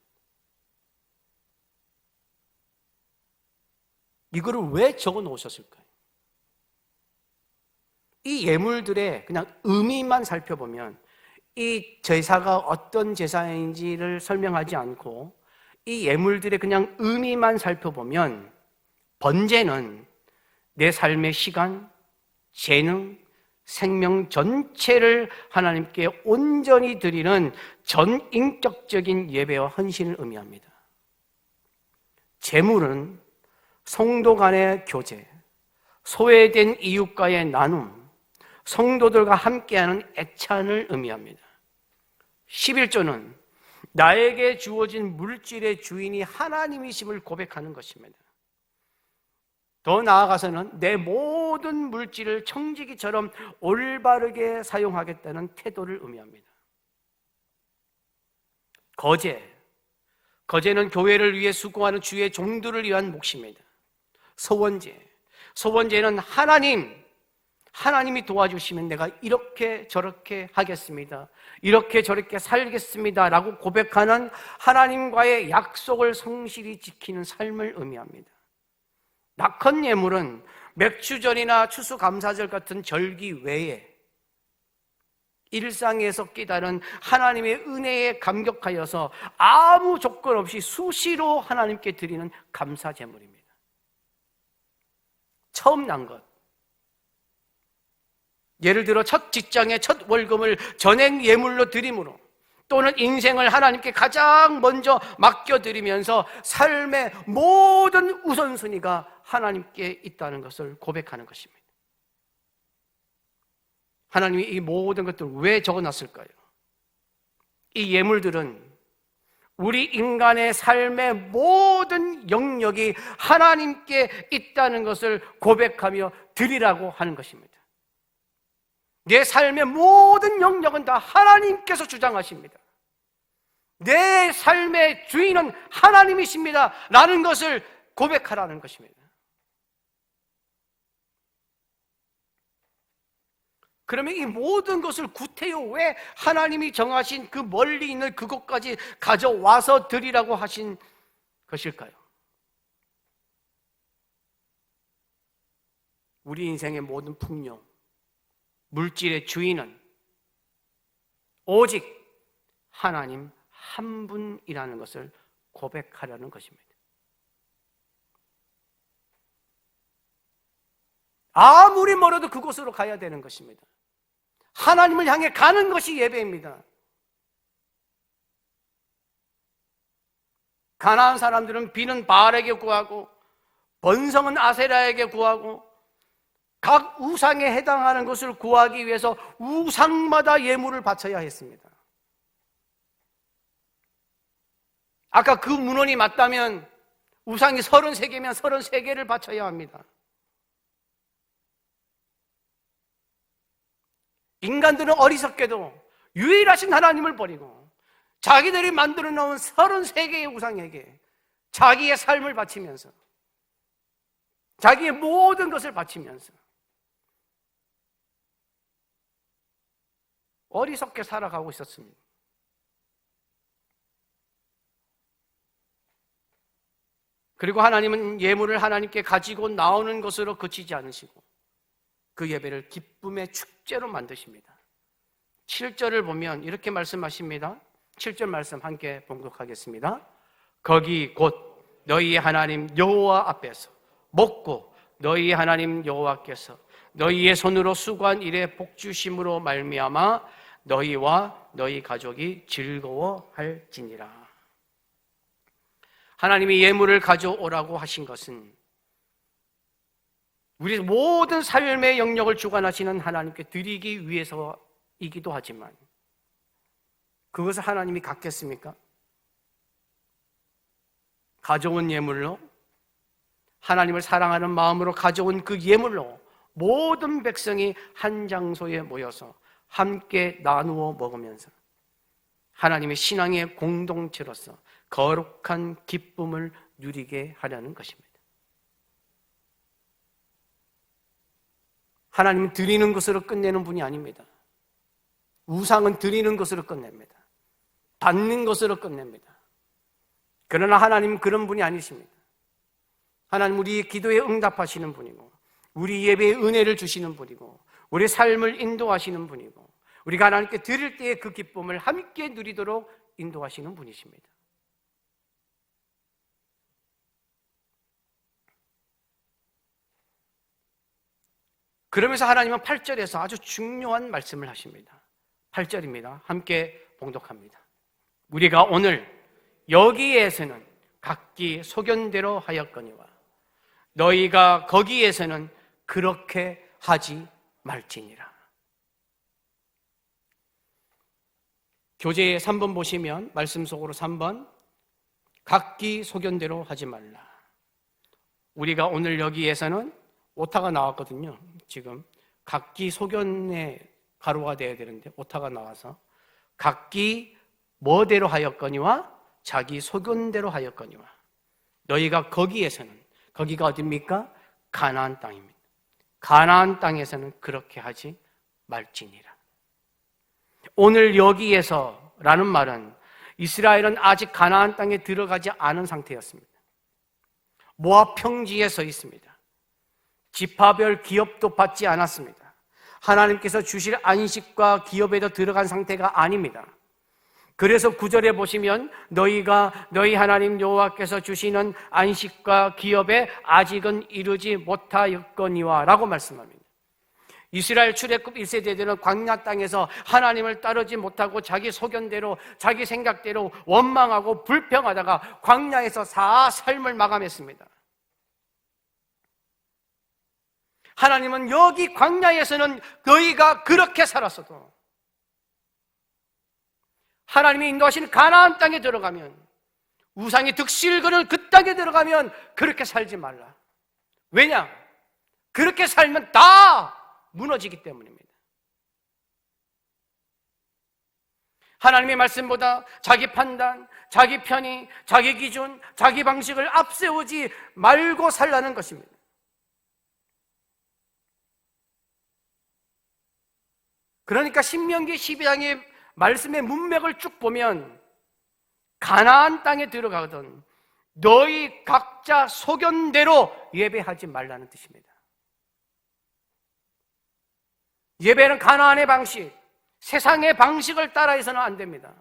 이거를 왜 적어 놓으셨을까요? 이 예물들의 그냥 의미만 살펴보면 이 제사가 어떤 제사인지를 설명하지 않고 이 예물들의 그냥 의미만 살펴보면 번제는 내 삶의 시간, 재능, 생명 전체를 하나님께 온전히 드리는 전인격적인 예배와 헌신을 의미합니다. 제물은 성도 간의 교제, 소외된 이웃과의 나눔, 성도들과 함께하는 애찬을 의미합니다. 11조는 나에게 주어진 물질의 주인이 하나님이심을 고백하는 것입니다. 더 나아가서는 내 모든 물질을 청지기처럼 올바르게 사용하겠다는 태도를 의미합니다. 거제는 교회를 위해 수고하는 주의 종들을 위한 몫입니다. 소원제는 하나님이 도와주시면 내가 이렇게 저렇게 하겠습니다. 이렇게 저렇게 살겠습니다. 라고 고백하는 하나님과의 약속을 성실히 지키는 삶을 의미합니다. 낙헌 예물은 맥주절이나 추수감사절 같은 절기 외에 일상에서 깨달은 하나님의 은혜에 감격하여서 아무 조건 없이 수시로 하나님께 드리는 감사 제물입니다. 처음 난 것. 예를 들어 첫 직장의 첫 월급을 전액 예물로 드림으로 또는 인생을 하나님께 가장 먼저 맡겨드리면서 삶의 모든 우선순위가 하나님께 있다는 것을 고백하는 것입니다. 하나님이 이 모든 것들을 왜 적어놨을까요? 이 예물들은 우리 인간의 삶의 모든 영역이 하나님께 있다는 것을 고백하며 드리라고 하는 것입니다. 내 삶의 모든 영역은 다 하나님께서 주장하십니다. 내 삶의 주인은 하나님이십니다. 라는 것을 고백하라는 것입니다. 그러면 이 모든 것을 구태여 왜 하나님이 정하신 그 멀리 있는 그곳까지 가져와서 드리라고 하신 것일까요? 우리 인생의 모든 풍요, 물질의 주인은 오직 하나님 한 분이라는 것을 고백하려는 것입니다. 아무리 멀어도 그곳으로 가야 되는 것입니다. 하나님을 향해 가는 것이 예배입니다. 가나안 사람들은 비는 바알에게 구하고 번성은 아세라에게 구하고 각 우상에 해당하는 것을 구하기 위해서 우상마다 예물을 바쳐야 했습니다. 아까 그 문헌이 맞다면 우상이 33개면 33개를 바쳐야 합니다. 인간들은 어리석게도 유일하신 하나님을 버리고 자기들이 만들어 놓은 33개의 우상에게 자기의 삶을 바치면서 자기의 모든 것을 바치면서 어리석게 살아가고 있었습니다. 그리고 하나님은 예물을 하나님께 가지고 나오는 것으로 그치지 않으시고 그 예배를 기쁨의 축제로 만드십니다. 7절을 보면 이렇게 말씀하십니다. 7절 말씀 함께 봉독하겠습니다. 거기 곧 너희의 하나님 여호와 앞에서 먹고 너희의 하나님 여호와께서 너희의 손으로 수고한 일에 복 주심으로 말미암아 너희와 너희 가족이 즐거워할지니라. 하나님이 예물을 가져오라고 하신 것은 우리 모든 삶의 영역을 주관하시는 하나님께 드리기 위해서이기도 하지만 그것을 하나님이 갖겠습니까? 가져온 예물로, 하나님을 사랑하는 마음으로 가져온 그 예물로 모든 백성이 한 장소에 모여서 함께 나누어 먹으면서 하나님의 신앙의 공동체로서 거룩한 기쁨을 누리게 하려는 것입니다. 하나님은 드리는 것으로 끝내는 분이 아닙니다. 우상은 드리는 것으로 끝냅니다. 받는 것으로 끝냅니다. 그러나 하나님은 그런 분이 아니십니다. 하나님 우리의 기도에 응답하시는 분이고, 우리 예배에 은혜를 주시는 분이고, 우리 삶을 인도하시는 분이고, 우리가 하나님께 드릴 때의 그 기쁨을 함께 누리도록 인도하시는 분이십니다. 그러면서 하나님은 8절에서 아주 중요한 말씀을 하십니다. 8절입니다. 함께 봉독합니다. 우리가 오늘 여기에서는 각기 소견대로 하였거니와 너희가 거기에서는 그렇게 하지 말지니라. 교재 3번 보시면 말씀 속으로 3번 각기 소견대로 하지 말라. 우리가 오늘 여기에서는 오타가 나왔거든요. 지금 각기 소견의 가로가 돼야 되는데 오타가 나와서 각기 뭐대로 하였거니와 자기 소견대로 하였거니와 너희가 거기에서는, 거기가 어디입니까? 가나안 땅입니다. 가나안 땅에서는 그렇게 하지 말지니라. 오늘 여기에서 라는 말은 이스라엘은 아직 가나안 땅에 들어가지 않은 상태였습니다. 모압 평지에 서 있습니다. 지파별 기업도 받지 않았습니다. 하나님께서 주실 안식과 기업에도 들어간 상태가 아닙니다. 그래서 9절에 보시면 너희 하나님 여호와께서 주시는 안식과 기업에 아직은 이르지 못하였거니와 라고 말씀합니다. 이스라엘 출애굽 1세대들은 광야 땅에서 하나님을 따르지 못하고 자기 소견대로, 자기 생각대로 원망하고 불평하다가 광야에서 삶을 마감했습니다. 하나님은 여기 광야에서는 너희가 그렇게 살았어도 하나님이 인도하시는 가나안 땅에 들어가면, 우상이 득실거리는 그 땅에 들어가면 그렇게 살지 말라. 왜냐? 그렇게 살면 다 무너지기 때문입니다. 하나님의 말씀보다 자기 판단, 자기 편의, 자기 기준, 자기 방식을 앞세우지 말고 살라는 것입니다. 그러니까 신명기 12장의 말씀의 문맥을 쭉 보면 가나안 땅에 들어가거든 너희 각자 소견대로 예배하지 말라는 뜻입니다. 예배는 가나안의 방식, 세상의 방식을 따라해서는 안 됩니다.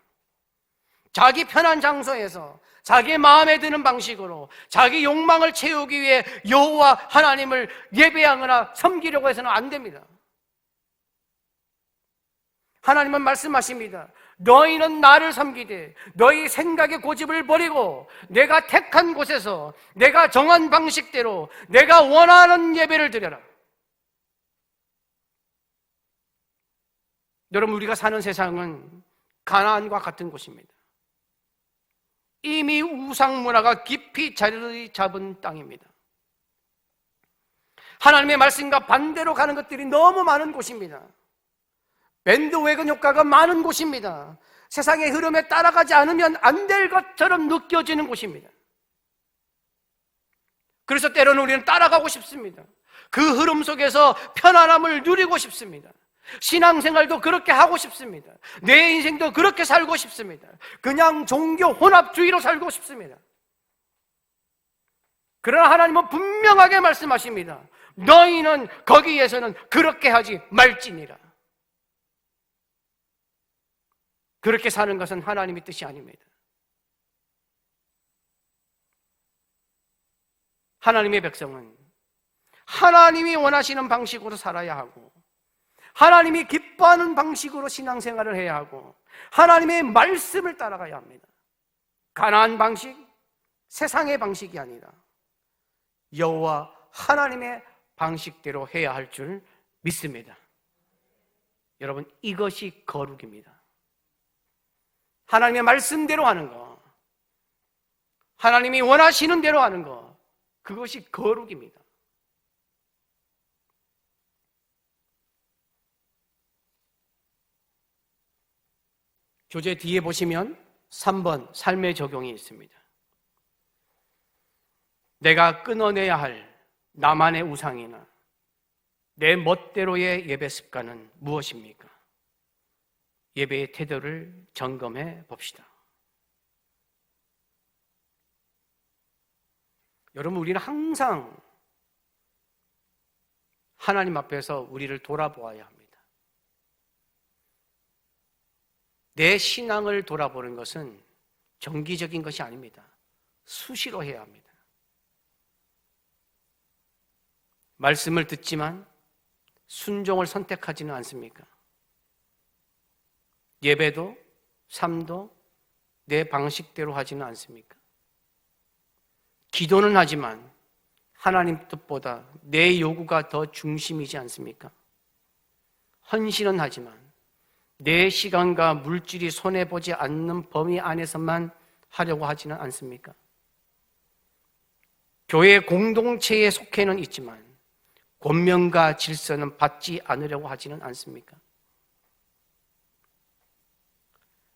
자기 편한 장소에서 자기 마음에 드는 방식으로 자기 욕망을 채우기 위해 여호와 하나님을 예배하거나 섬기려고 해서는 안 됩니다. 하나님은 말씀하십니다. 너희는 나를 섬기되 너희 생각의 고집을 버리고 내가 택한 곳에서 내가 정한 방식대로 내가 원하는 예배를 드려라. 여러분, 우리가 사는 세상은 가나안과 같은 곳입니다. 이미 우상 문화가 깊이 자리를 잡은 땅입니다. 하나님의 말씀과 반대로 가는 것들이 너무 많은 곳입니다. 밴드웨건 효과가 많은 곳입니다. 세상의 흐름에 따라가지 않으면 안 될 것처럼 느껴지는 곳입니다. 그래서 때로는 우리는 따라가고 싶습니다. 그 흐름 속에서 편안함을 누리고 싶습니다. 신앙생활도 그렇게 하고 싶습니다. 내 인생도 그렇게 살고 싶습니다. 그냥 종교 혼합주의로 살고 싶습니다. 그러나 하나님은 분명하게 말씀하십니다. 너희는 거기에서는 그렇게 하지 말지니라. 그렇게 사는 것은 하나님의 뜻이 아닙니다. 하나님의 백성은 하나님이 원하시는 방식으로 살아야 하고 하나님이 기뻐하는 방식으로 신앙생활을 해야 하고 하나님의 말씀을 따라가야 합니다. 가나안 방식, 세상의 방식이 아니라 여호와 하나님의 방식대로 해야 할 줄 믿습니다. 여러분, 이것이 거룩입니다. 하나님의 말씀대로 하는 거, 하나님이 원하시는 대로 하는 거, 그것이 거룩입니다. 교재 뒤에 보시면 3번 삶의 적용이 있습니다. 내가 끊어내야 할 나만의 우상이나 내 멋대로의 예배 습관은 무엇입니까? 예배의 태도를 점검해 봅시다. 여러분, 우리는 항상 하나님 앞에서 우리를 돌아보아야 합니다. 내 신앙을 돌아보는 것은 정기적인 것이 아닙니다. 수시로 해야 합니다. 말씀을 듣지만 순종을 선택하지는 않습니까? 예배도 삶도 내 방식대로 하지는 않습니까? 기도는 하지만 하나님 뜻보다 내 요구가 더 중심이지 않습니까? 헌신은 하지만 내 시간과 물질이 손해보지 않는 범위 안에서만 하려고 하지는 않습니까? 교회 공동체에 속해는 있지만 권면과 질서는 받지 않으려고 하지는 않습니까?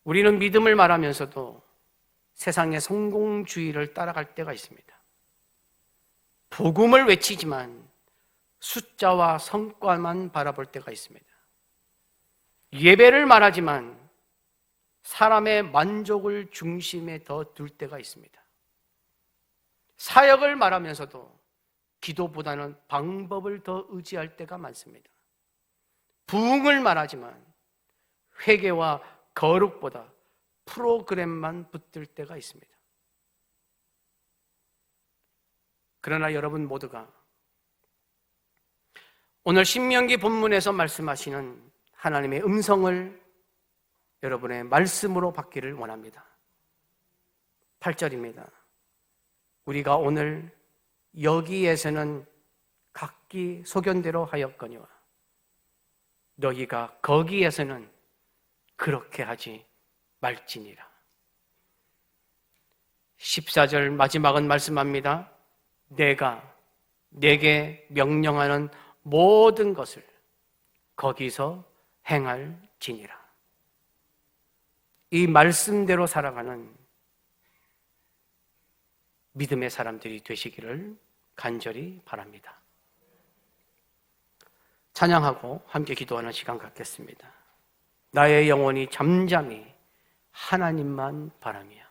우리는 믿음을 말하면서도 세상의 성공주의를 따라갈 때가 있습니다. 복음을 외치지만 숫자와 성과만 바라볼 때가 있습니다. 예배를 말하지만 사람의 만족을 중심에 더 둘 때가 있습니다. 사역을 말하면서도 기도보다는 방법을 더 의지할 때가 많습니다. 부흥을 말하지만 회개와 거룩보다 프로그램만 붙들 때가 있습니다. 그러나 여러분 모두가 오늘 신명기 본문에서 말씀하시는 하나님의 음성을 여러분의 말씀으로 받기를 원합니다. 8절입니다. 우리가 오늘 여기에서는 각기 소견대로 하였거니와 너희가 거기에서는 그렇게 하지 말지니라. 14절 마지막은 말씀합니다. 내가 내게 명령하는 모든 것을 거기서 행할지니라. 이 말씀대로 살아가는 믿음의 사람들이 되시기를 간절히 바랍니다. 찬양하고 함께 기도하는 시간 갖겠습니다. 나의 영혼이 잠잠히 하나님만 바라며